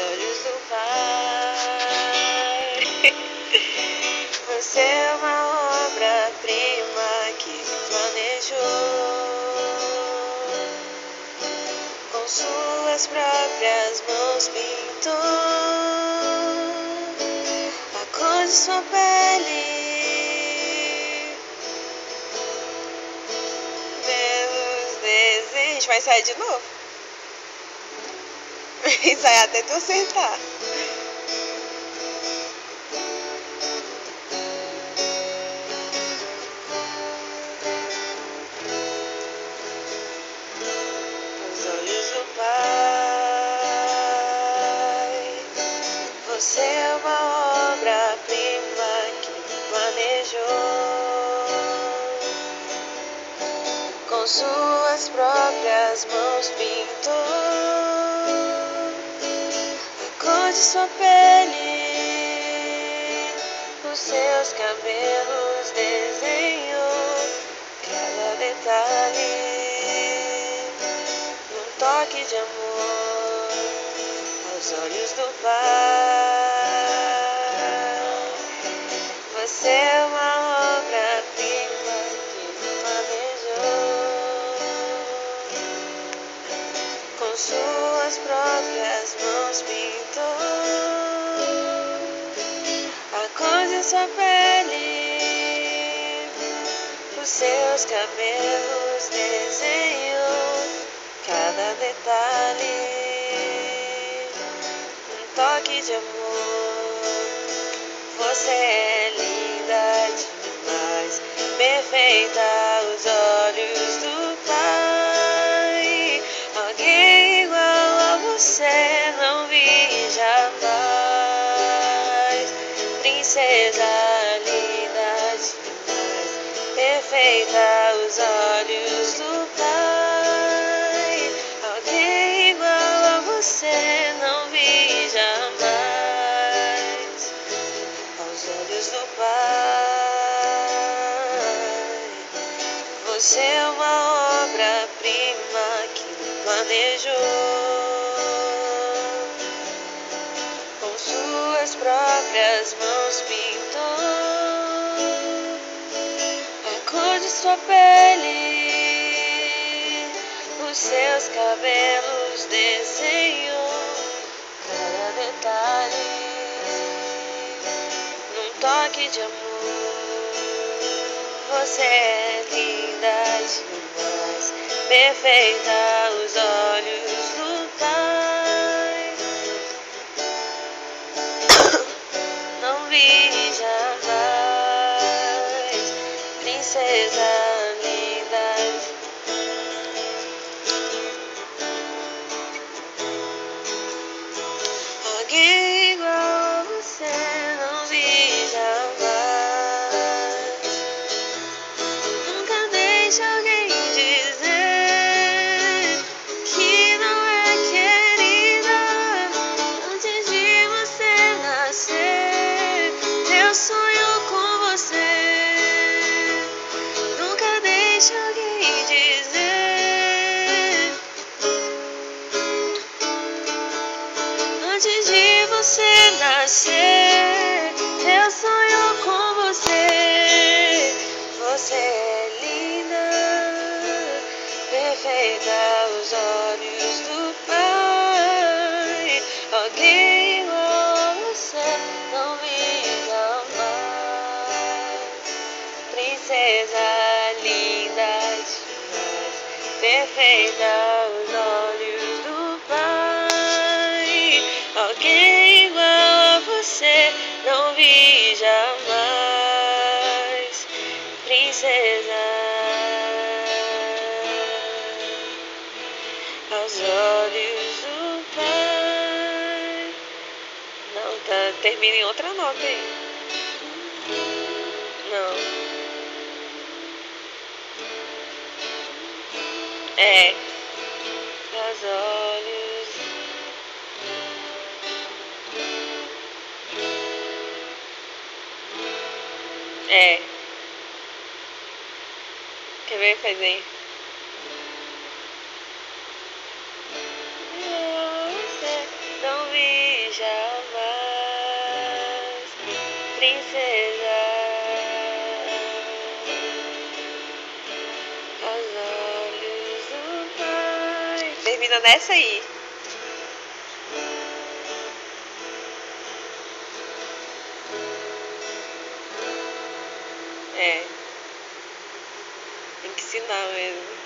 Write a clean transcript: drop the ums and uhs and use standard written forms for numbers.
olhos do Pai. Você é uma obra-prima que planejou, com suas próprias mãos pintou a cor de sua pele. Meus desejos. A gente vai ensaiar de novo? Ensaiar até tu acertar. Os olhos do Pai. Você é uma obra-prima que planejou, com suas próprias mãos pintou a cor de sua pele, os seus cabelos desenhou cada detalhe, num toque de amor, aos olhos do Pai. Você é uma obra-prima que planejou, com suas próprias mãos pintou a cor de sua pele, os seus cabelos desenhou cada detalhe, um toque de amor. Você é linda demais, perfeita aos olhos do Pai. Alguém igual a você não vi jamais. Princesa linda demais, perfeita aos olhos do Pai. Alguém igual a você não vi jamais. Aos olhos do Pai. Você é uma obra-prima que planejou, com suas próprias mãos pintou a cor de sua pele, os seus cabelos desenhou cada detalhe, num toque de amor. Você é linda demais, perfeita aos olhos do Pai. Não vi jamais, princesa linda. Alguém igual a você não vi jamais. Nunca deixe alguém dizer que não é querida antes de você nascer. Eu sonho com você. Nunca deixe alguém dizer antes de você nascer. Eu sonho com você. Você é linda, perfeita aos olhos do Pai. Alguém igual a você não vi jamais. Princesa linda demais, perfeita aos olhos do Pai. Alguém igual a você não vi jamais. Princesa aos olhos do Pai. Não, termina em outra nota aí. Não. É. Aos olhos. É. Quer ver? Faz aí. Você não vi princesa aos olhos do pai. Termina nessa aí. É. Tem que ensinar mesmo.